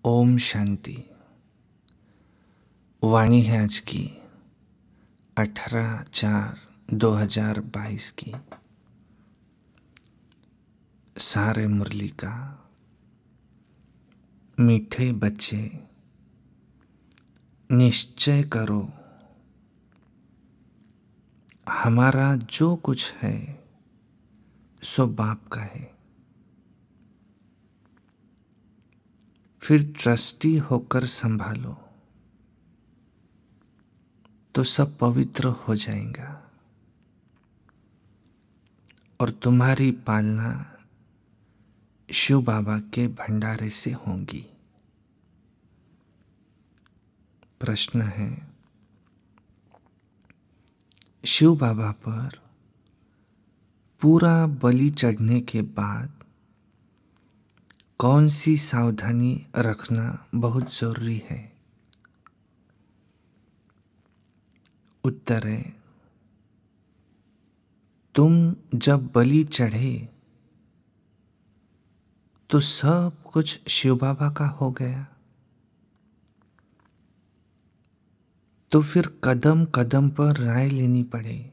ओम शांति। वाणी है आज की 18/4/2022 की। सारे मुरली का। मीठे बच्चे, निश्चय करो हमारा जो कुछ है सो बाप का है। फिर ट्रस्टी होकर संभालो तो सब पवित्र हो जाएगा और तुम्हारी पालना शिव बाबा के भंडारे से होगी। प्रश्न है, शिव बाबा पर पूरा बलि चढ़ने के बाद कौन सी सावधानी रखना बहुत जरूरी है? उत्तर है, तुम जब बलि चढ़े तो सब कुछ शिव बाबा का हो गया, तो फिर कदम कदम पर राय लेनी पड़े।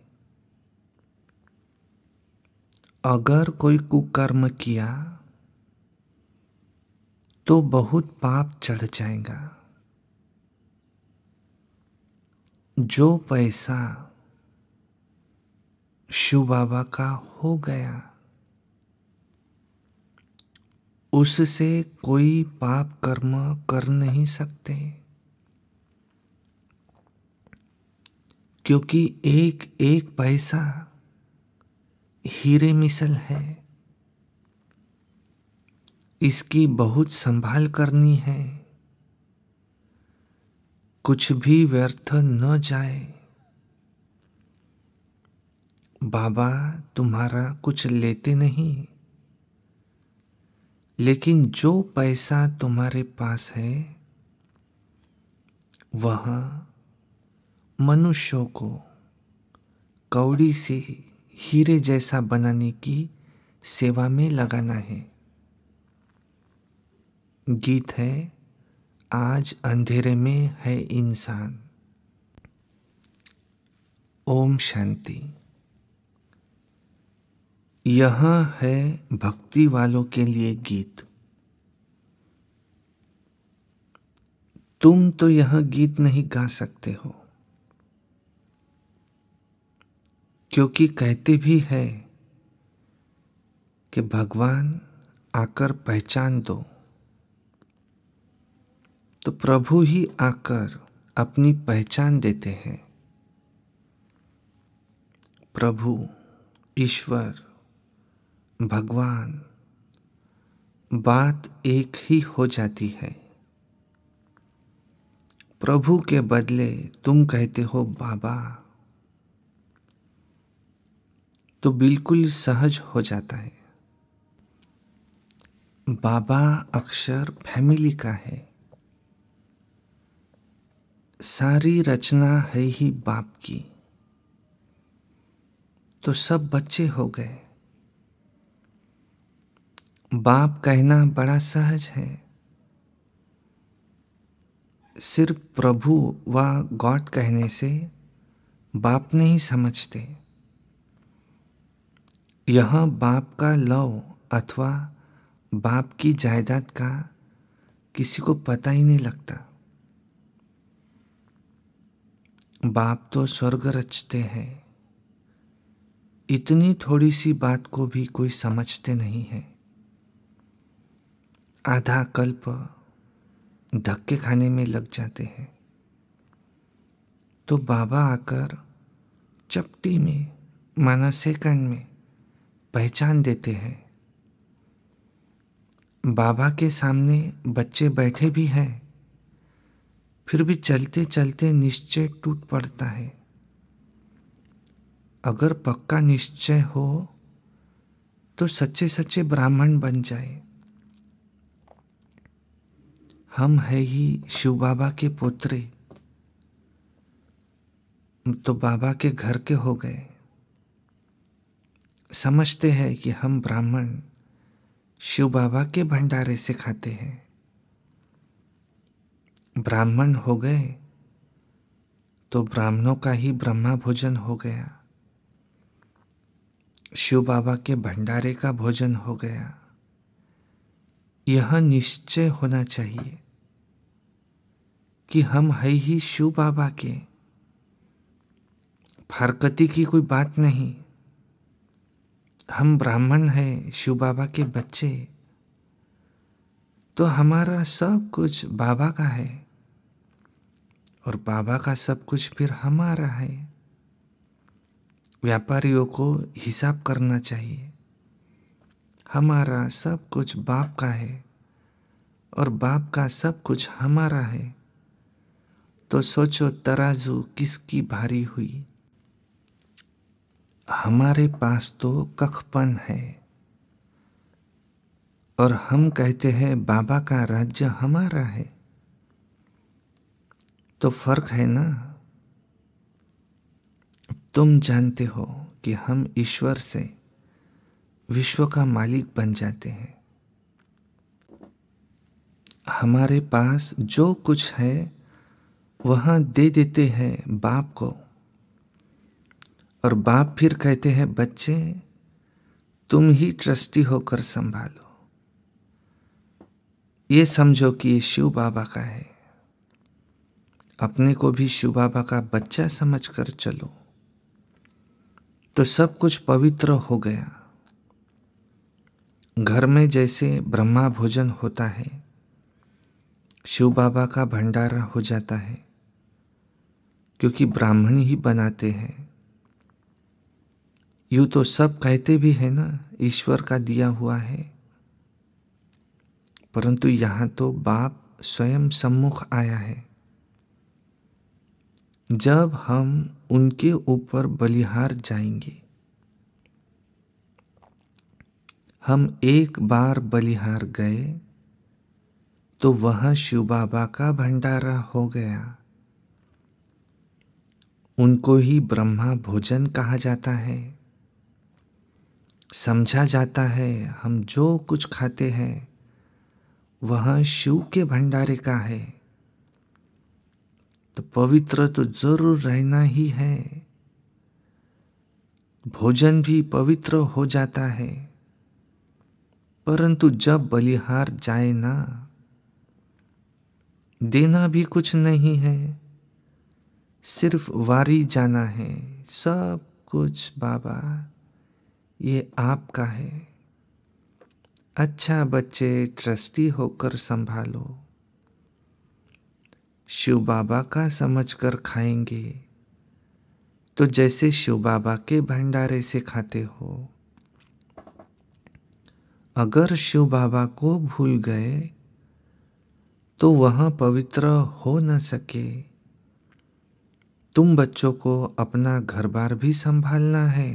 अगर कोई कुकर्म किया तो बहुत पाप चढ़ जाएगा। जो पैसा शिव बाबा का हो गया उससे कोई पाप कर्म कर नहीं सकते, क्योंकि एक एक पैसा हीरे मिसल है। इसकी बहुत संभाल करनी है, कुछ भी व्यर्थ न जाए। बाबा तुम्हारा कुछ लेते नहीं, लेकिन जो पैसा तुम्हारे पास है वह मनुष्यों को कौड़ी से हीरे जैसा बनाने की सेवा में लगाना है। गीत है, आज अंधेरे में है इंसान। ओम शांति। यह है भक्ति वालों के लिए गीत। तुम तो यह गीत नहीं गा सकते हो, क्योंकि कहते भी है कि भगवान आकर पहचान दो, तो प्रभु ही आकर अपनी पहचान देते हैं। प्रभु, ईश्वर, भगवान बात एक ही हो जाती है। प्रभु के बदले तुम कहते हो बाबा, तो बिल्कुल सहज हो जाता है। बाबा अक्षर फैमिली का है। सारी रचना है ही बाप की, तो सब बच्चे हो गए। बाप कहना बड़ा सहज है। सिर्फ प्रभु व गॉड कहने से बाप नहीं समझते। यह बाप का लव अथवा बाप की जायदाद का किसी को पता ही नहीं लगता। बाप तो स्वर्ग रचते हैं, इतनी थोड़ी सी बात को भी कोई समझते नहीं है। आधा कल्प धक्के खाने में लग जाते हैं, तो बाबा आकर चपटी में माना सेकंड में पहचान देते हैं। बाबा के सामने बच्चे बैठे भी हैं, फिर भी चलते चलते निश्चय टूट पड़ता है। अगर पक्का निश्चय हो तो सच्चे सच्चे ब्राह्मण बन जाए। हम है ही शिव बाबा के पोत्रे, तो बाबा के घर के हो गए। समझते हैं कि हम ब्राह्मण शिव बाबा के भंडारे से खाते हैं। ब्राह्मण हो गए तो ब्राह्मणों का ही ब्रह्मा भोजन हो गया, शिव बाबा के भंडारे का भोजन हो गया। यह निश्चय होना चाहिए कि हम है ही शिव बाबा के। फारकती की कोई बात नहीं। हम ब्राह्मण हैं, शिव बाबा के बच्चे, तो हमारा सब कुछ बाबा का है और बाबा का सब कुछ फिर हमारा है। व्यापारियों को हिसाब करना चाहिए। हमारा सब कुछ बाप का है और बाप का सब कुछ हमारा है। तो सोचो तराजू किसकी भारी हुई। हमारे पास तो कखपन है और हम कहते हैं बाबा का राज्य हमारा है। तो फर्क है ना। तुम जानते हो कि हम ईश्वर से विश्व का मालिक बन जाते हैं। हमारे पास जो कुछ है वह दे देते हैं बाप को और बाप फिर कहते हैं बच्चे तुम ही ट्रस्टी होकर संभालो। ये समझो कि ये शिव बाबा का है। अपने को भी शिव बाबा का बच्चा समझकर चलो तो सब कुछ पवित्र हो गया। घर में जैसे ब्रह्मा भोजन होता है, शिव बाबा का भंडारा हो जाता है, क्योंकि ब्राह्मण ही बनाते हैं। यूँ तो सब कहते भी हैं ना ईश्वर का दिया हुआ है, परंतु यहाँ तो बाप स्वयं सम्मुख आया है। जब हम उनके ऊपर बलिहार जाएंगे, हम एक बार बलिहार गए तो वह शिव बाबा का भंडारा हो गया। उनको ही ब्रह्मा भोजन कहा जाता है। समझा जाता है हम जो कुछ खाते हैं वह शिव के भंडारे का है। तो पवित्र तो जरूर रहना ही है। भोजन भी पवित्र हो जाता है, परंतु जब बलिहार जाए ना, देना भी कुछ नहीं है, सिर्फ वारी जाना है। सब कुछ बाबा ये आपका है। अच्छा बच्चे ट्रस्टी होकर संभालो। शिव बाबा का समझकर खाएंगे तो जैसे शिव बाबा के भंडारे से खाते हो। अगर शिव बाबा को भूल गए तो वह पवित्र हो न सके। तुम बच्चों को अपना घर बार भी संभालना है,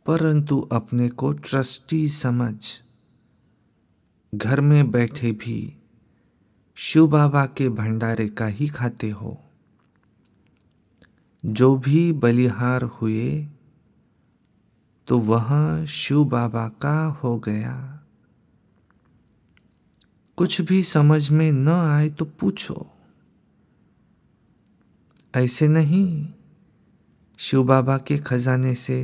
परंतु अपने को ट्रस्टी समझ घर में बैठे भी शिव बाबा के भंडारे का ही खाते हो। जो भी बलिहार हुए तो वह शिव बाबा का हो गया। कुछ भी समझ में न आए तो पूछो। ऐसे नहीं शिव बाबा के खजाने से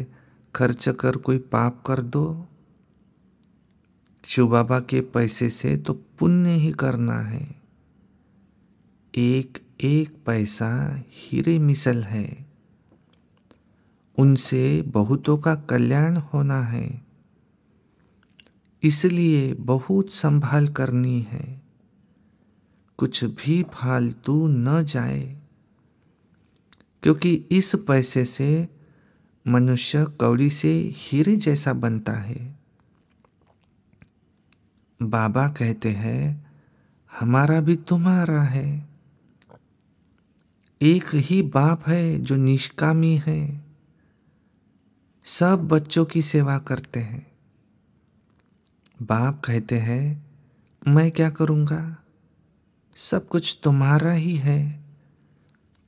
खर्च कर कोई पाप कर दो। शिव बाबा के पैसे से तो पुण्य ही करना है। एक एक पैसा हीरे मिसल है, उनसे बहुतों का कल्याण होना है। इसलिए बहुत संभाल करनी है, कुछ भी फालतू न जाए, क्योंकि इस पैसे से मनुष्य कौड़ी से हीरे जैसा बनता है। बाबा कहते हैं हमारा भी तुम्हारा है। एक ही बाप है जो निष्कामी है, सब बच्चों की सेवा करते हैं। बाप कहते हैं मैं क्या करूँगा, सब कुछ तुम्हारा ही है,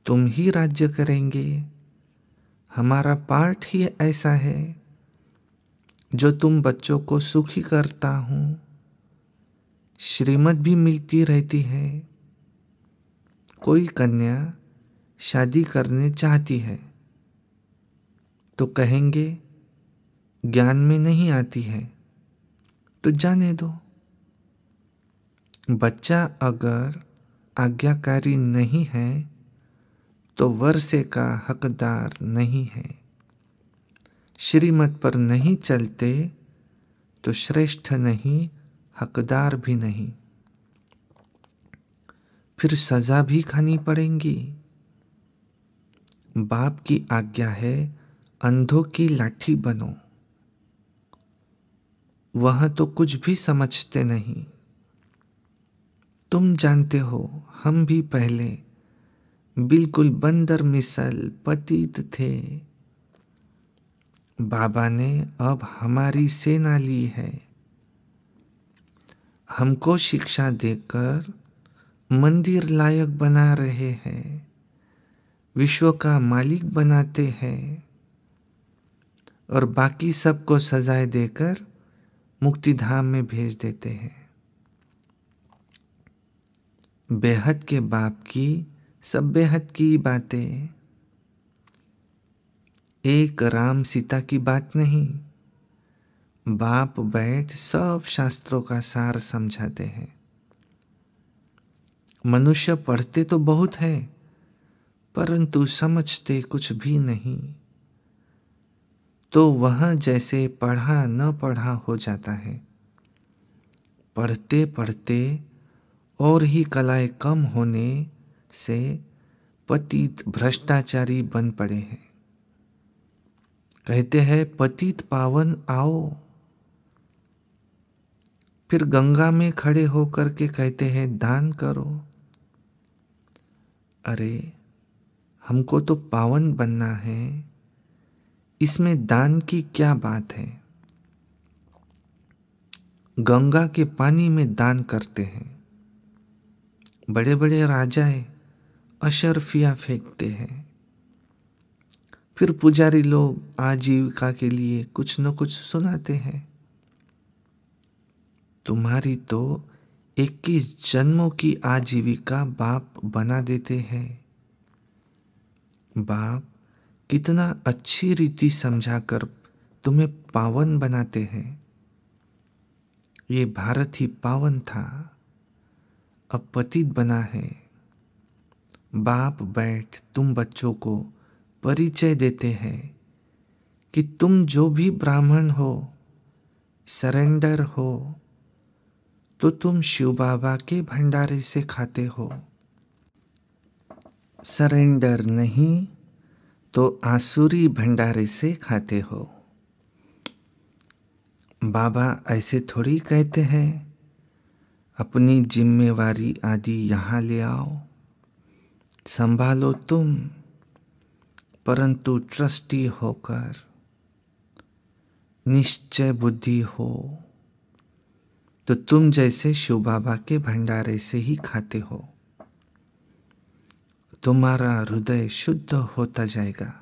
तुम ही राज्य करेंगे। हमारा पाठ ही ऐसा है जो तुम बच्चों को सुखी करता हूँ। श्रीमत भी मिलती रहती है, कोई कन्या शादी करने चाहती है तो कहेंगे ज्ञान में नहीं आती है तो जाने दो। बच्चा अगर आज्ञाकारी नहीं है तो वर्षे का हकदार नहीं है। श्रीमत पर नहीं चलते तो श्रेष्ठ नहीं, हकदार भी नहीं। फिर सजा भी खानी पड़ेगी। बाप की आज्ञा है अंधों की लाठी बनो। वह तो कुछ भी समझते नहीं। तुम जानते हो हम भी पहले बिल्कुल बंदर मिसल पतित थे। बाबा ने अब हमारी सेना ली है। हमको शिक्षा देकर मंदिर लायक बना रहे हैं, विश्व का मालिक बनाते हैं और बाकी सबको सजाएं देकर मुक्ति धाम में भेज देते हैं। बेहद के बाप की सब बेहद की बातें, एक राम सीता की बात नहीं। बाप बैठ सब शास्त्रों का सार समझाते हैं। मनुष्य पढ़ते तो बहुत है परंतु समझते कुछ भी नहीं। तो वह जैसे पढ़ा न पढ़ा हो जाता है। पढ़ते पढ़ते और ही कलाएं कम होने से पतित भ्रष्टाचारी बन पड़े हैं। कहते हैं पतित पावन आओ, फिर गंगा में खड़े होकर के कहते हैं दान करो। अरे हमको तो पावन बनना है, इसमें दान की क्या बात है। गंगा के पानी में दान करते हैं। बड़े बड़े राजाएं अशर्फियाँ फेंकते हैं। फिर पुजारी लोग आजीविका के लिए कुछ न कुछ सुनाते हैं। तुम्हारी तो 21 जन्मों की आजीविका बाप बना देते हैं। बाप कितना अच्छी रीति समझाकर तुम्हें पावन बनाते हैं। ये भारत ही पावन था, अब पतित बना है। बाप बैठ तुम बच्चों को परिचय देते हैं कि तुम जो भी ब्राह्मण हो, सरेंडर हो, तो तुम शिव बाबा के भंडारे से खाते हो। सरेंडर नहीं तो आसुरी भंडारे से खाते हो। बाबा ऐसे थोड़ी कहते हैं अपनी जिम्मेवारी आदि यहाँ ले आओ, संभालो तुम, परंतु ट्रस्टी होकर निश्चय बुद्धि हो तो तुम जैसे शिव बाबा के भंडारे से ही खाते हो। तुम्हारा हृदय शुद्ध होता जाएगा।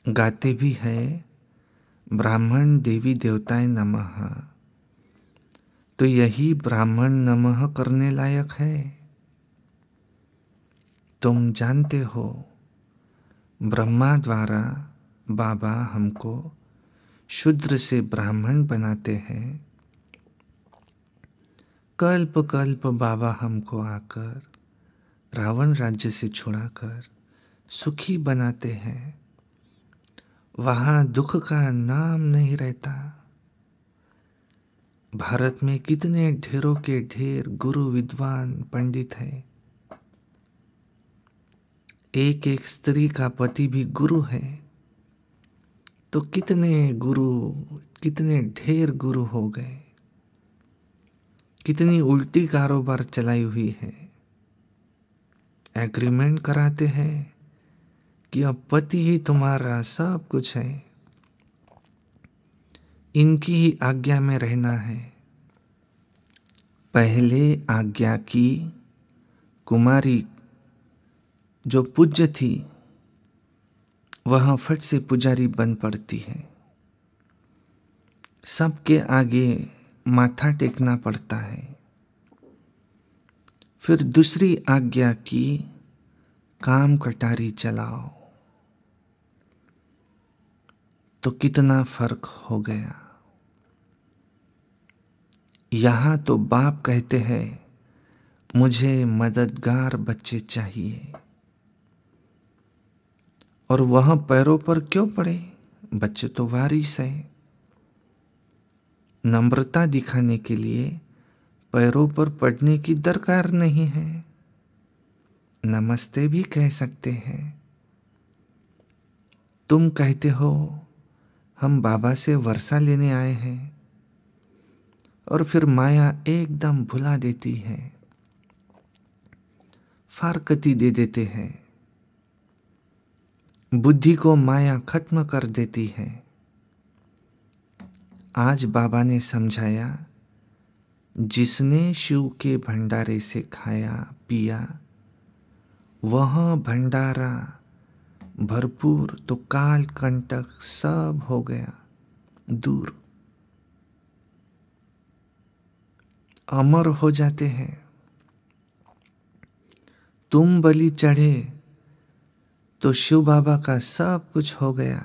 गाते भी है ब्राह्मण देवी देवताएं नमः, तो यही ब्राह्मण नमः करने लायक है। तुम जानते हो ब्रह्मा द्वारा बाबा हमको शूद्र से ब्राह्मण बनाते हैं। कल्प कल्प बाबा हमको आकर रावण राज्य से छुड़ाकर सुखी बनाते हैं। वहाँ दुख का नाम नहीं रहता। भारत में कितने ढेरों के ढेर गुरु विद्वान पंडित हैं। एक एक स्त्री का पति भी गुरु है, तो कितने गुरु, कितने ढेर गुरु हो गए। कितनी उल्टी कारोबार चलाई हुई है। एग्रीमेंट कराते हैं कि अब पति ही तुम्हारा सब कुछ है, इनकी ही आज्ञा में रहना है। पहले आज्ञा की कुमारी जो पूज्य थी वह फट से पुजारी बन पड़ती है। सबके आगे माथा टेकना पड़ता है। फिर दूसरी आज्ञा की, काम कटारी चलाओ। तो कितना फर्क हो गया। यहाँ तो बाप कहते हैं मुझे मददगार बच्चे चाहिए, और वह पैरों पर क्यों पड़े? बच्चे तो वारिस है। नम्रता दिखाने के लिए पैरों पर पड़ने की दरकार नहीं है, नमस्ते भी कह सकते हैं। तुम कहते हो हम बाबा से वर्षा लेने आए हैं, और फिर माया एकदम भुला देती है, फारकती दे देते हैं, बुद्धि को माया खत्म कर देती है। आज बाबा ने समझाया, जिसने शिव के भंडारे से खाया पिया, वह भंडारा भरपूर तो काल कंटक सब हो गया दूर, अमर हो जाते हैं। तुम बलि चढ़े तो शिव बाबा का सब कुछ हो गया,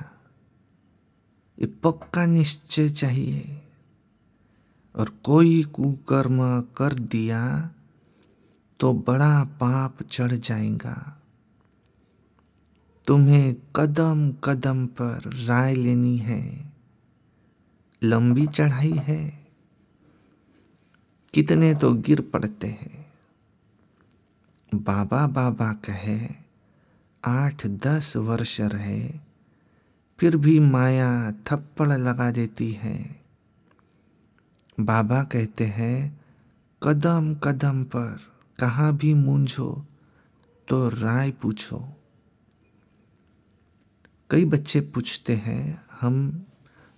ये पक्का निश्चय चाहिए। और कोई कुकर्म कर दिया तो बड़ा पाप चढ़ जाएगा। तुम्हें कदम कदम पर राय लेनी है, लंबी चढ़ाई है। कितने तो गिर पड़ते हैं। बाबा बाबा कहे 8-10 वर्ष रहे, फिर भी माया थप्पड़ लगा देती है। बाबा कहते हैं कदम कदम पर कहाँ भी मूंझो तो राय पूछो। कई बच्चे पूछते हैं, हम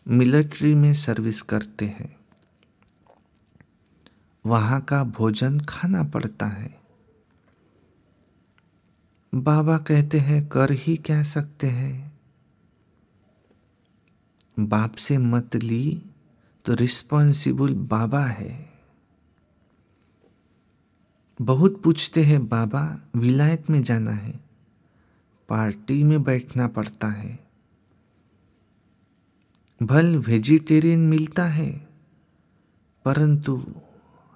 मिलिट्री में सर्विस करते हैं, वहाँ का भोजन खाना पड़ता है। बाबा कहते हैं कर ही क्या सकते हैं, बाप से मत ली तो रिस्पॉन्सिबल बाबा है। बहुत पूछते हैं बाबा विलायत में जाना है, पार्टी में बैठना पड़ता है, भल वेजिटेरियन मिलता है, परंतु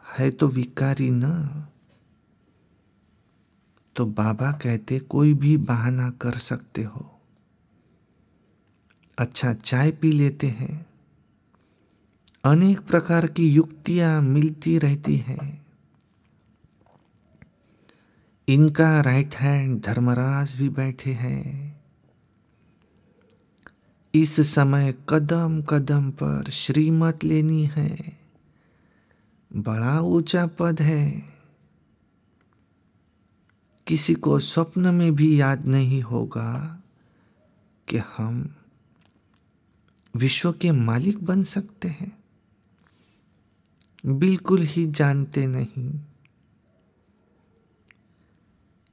है तो विकारी न। तो बाबा कहते कोई भी बहाना कर सकते हो। अच्छा चाय पी लेते हैं, अनेक प्रकार की युक्तियां मिलती रहती हैं। इनका राइट हैंड धर्मराज भी बैठे हैं। इस समय कदम कदम पर श्रीमत लेनी है, बड़ा ऊंचा पद है। किसी को स्वप्न में भी याद नहीं होगा कि हम विश्व के मालिक बन सकते हैं, बिल्कुल ही जानते नहीं।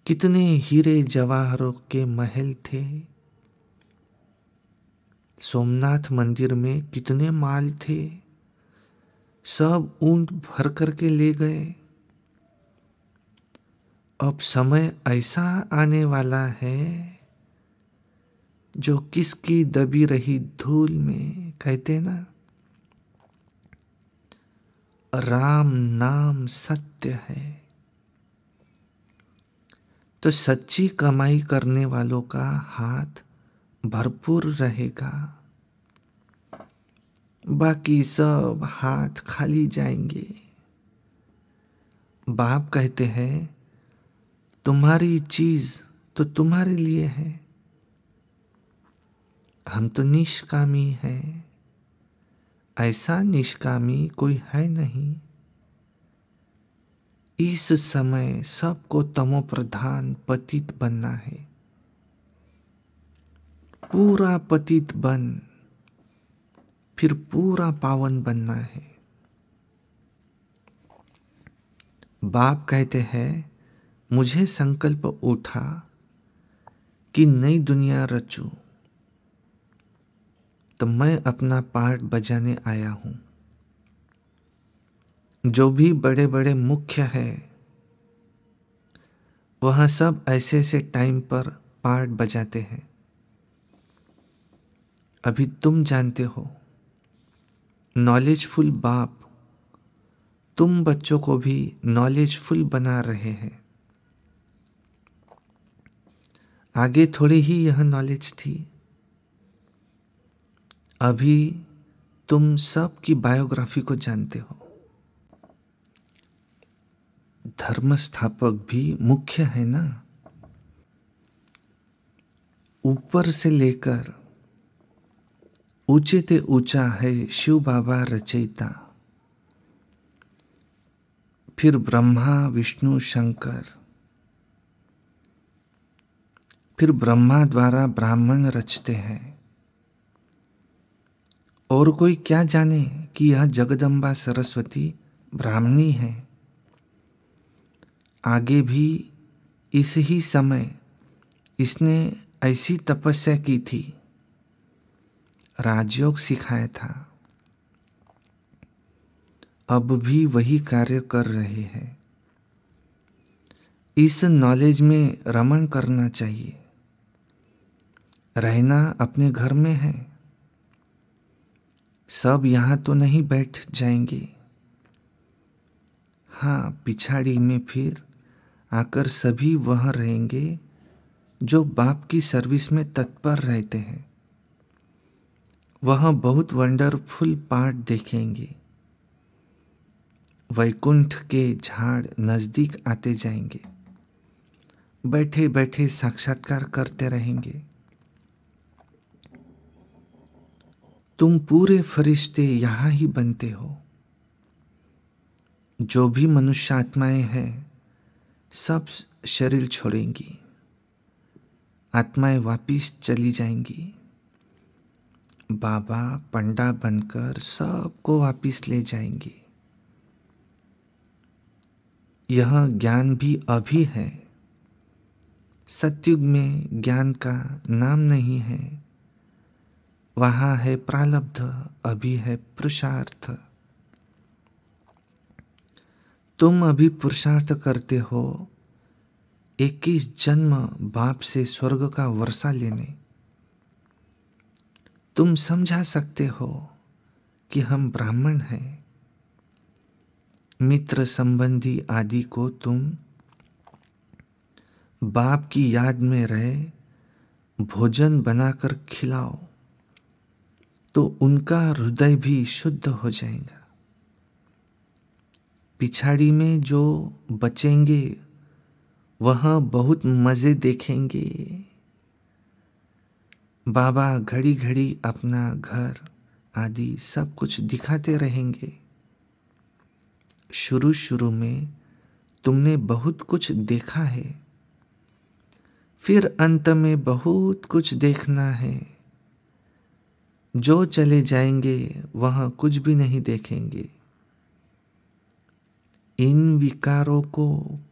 कितने हीरे जवाहरों के महल थे, सोमनाथ मंदिर में कितने माल थे, सब ऊंट भर करके ले गए। अब समय ऐसा आने वाला है जो किसकी दबी रही धूल में, कहते ना, राम नाम सत्य है। तो सच्ची कमाई करने वालों का हाथ भरपूर रहेगा, बाकी सब हाथ खाली जाएंगे। बाप कहते हैं तुम्हारी चीज तो तुम्हारे लिए है, हम तो निष्कामी हैं। ऐसा निष्कामी कोई है नहीं। इस समय सबको तमो प्रधान पतित बनना है, पूरा पतित बन फिर पूरा पावन बनना है। बाप कहते हैं मुझे संकल्प उठा कि नई दुनिया रचूं, तो मैं अपना पार्ट बजाने आया हूँ। जो भी बड़े बड़े मुख्य हैं वह सब ऐसे ऐसे टाइम पर पार्ट बजाते हैं। अभी तुम जानते हो, नॉलेजफुल बाप तुम बच्चों को भी नॉलेजफुल बना रहे हैं। आगे थोड़ी ही यह नॉलेज थी। अभी तुम सब की बायोग्राफी को जानते हो। धर्म स्थापक भी मुख्य है ना। ऊपर से लेकर ऊंचे ते ऊंचा है शिव बाबा रचयिता, फिर ब्रह्मा विष्णु शंकर, फिर ब्रह्मा द्वारा ब्राह्मण रचते हैं। और कोई क्या जाने कि यह जगदम्बा सरस्वती ब्राह्मणी है। आगे भी इस ही समय इसने ऐसी तपस्या की थी, राजयोग सिखाया था। अब भी वही कार्य कर रहे हैं। इस नॉलेज में रमण करना चाहिए। रहना अपने घर में है। सब यहाँ तो नहीं बैठ जाएंगे। हाँ, पिछाड़ी में फिर आकर सभी वह रहेंगे जो बाप की सर्विस में तत्पर रहते हैं। वह बहुत वंडरफुल पार्ट देखेंगे। वैकुंठ के झाड़ नजदीक आते जाएंगे। बैठे बैठे साक्षात्कार करते रहेंगे। तुम पूरे फरिश्ते यहाँ ही बनते हो। जो भी मनुष्य आत्माएं हैं सब शरीर छोड़ेंगी। आत्माएं वापिस चली जाएंगी। बाबा पंडा बनकर सबको वापिस ले जाएंगे। यह ज्ञान भी अभी है। सतयुग में ज्ञान का नाम नहीं है। वहाँ है प्रारब्ध, अभी है पुरुषार्थ। तुम अभी पुरुषार्थ करते हो 21 जन्म बाप से स्वर्ग का वर्षा लेने। तुम समझा सकते हो कि हम ब्राह्मण हैं। मित्र संबंधी आदि को तुम बाप की याद में रहे भोजन बनाकर खिलाओ तो उनका हृदय भी शुद्ध हो जाएगा। पिछाड़ी में जो बचेंगे वह बहुत मज़े देखेंगे। बाबा घड़ी घड़ी अपना घर आदि सब कुछ दिखाते रहेंगे। शुरू शुरू में तुमने बहुत कुछ देखा है, फिर अंत में बहुत कुछ देखना है। जो चले जाएंगे वह कुछ भी नहीं देखेंगे। इन विकारों को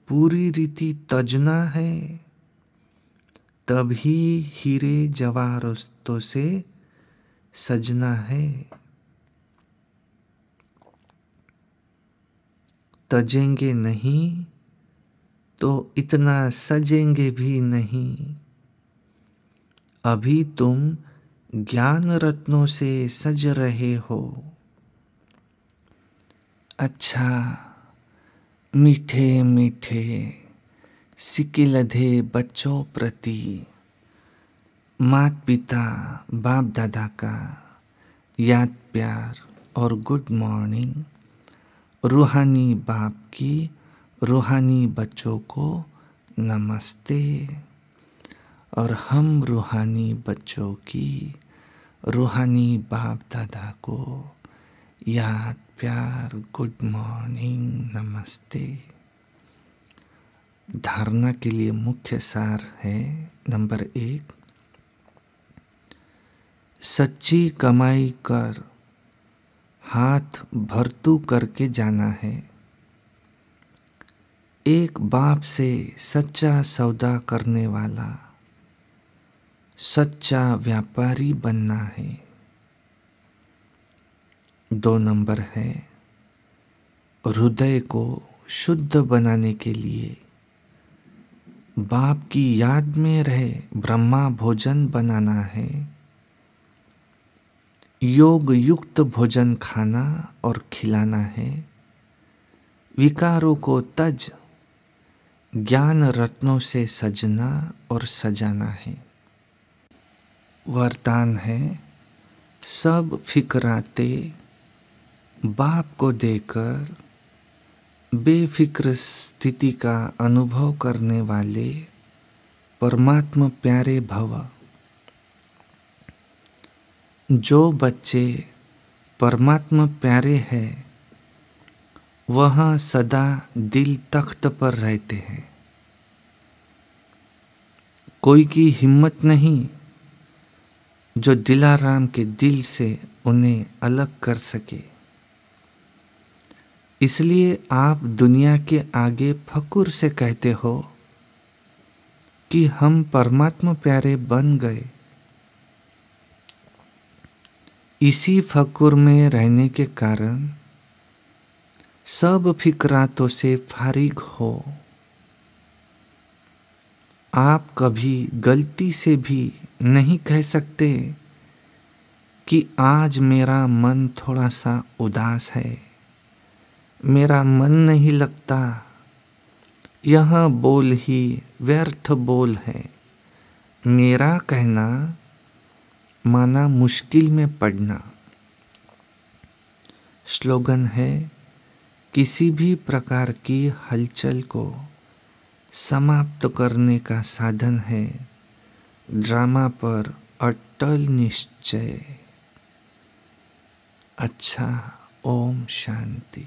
पूरी रीति तजना है, तभी हीरे जवाहरातों से सजना है। तजेंगे नहीं तो इतना सजेंगे भी नहीं। अभी तुम ज्ञान रत्नों से सज रहे हो। अच्छा, मीठे मीठे सिकिलधे बच्चों प्रति माता पिता बाप दादा का याद प्यार और गुड मॉर्निंग। रूहानी बाप की रूहानी बच्चों को नमस्ते। और हम रूहानी बच्चों की रूहानी बाप दादा को याद प्यार गुड मॉर्निंग नमस्ते। धारणा के लिए मुख्य सार है, नंबर 1, सच्ची कमाई कर हाथ भरतू करके जाना है। एक बाप से सच्चा सौदा करने वाला सच्चा व्यापारी बनना है। 2 नंबर है, हृदय को शुद्ध बनाने के लिए बाप की याद में रहे ब्रह्मा भोजन बनाना है। योग युक्त भोजन खाना और खिलाना है। विकारों को तज ज्ञान रत्नों से सजना और सजाना है। वरदान है सब फिक्राते बाप को देकर बेफिक्र स्थिति का अनुभव करने वाले परमात्मा प्यारे भव। जो बच्चे परमात्मा प्यारे हैं वह सदा दिल तख्त पर रहते हैं। कोई की हिम्मत नहीं जो दिलाराम के दिल से उन्हें अलग कर सके। इसलिए आप दुनिया के आगे फकुर से कहते हो कि हम परमात्मा प्यारे बन गए। इसी फकुर में रहने के कारण सब फिक्रातों से फारिग हो। आप कभी गलती से भी नहीं कह सकते कि आज मेरा मन थोड़ा सा उदास है, मेरा मन नहीं लगता। यह बोल ही व्यर्थ बोल है। मेरा कहना माना मुश्किल में पड़ना। स्लोगन है किसी भी प्रकार की हलचल को समाप्त करने का साधन है ड्रामा पर अटल निश्चय। अच्छा, ओम शांति।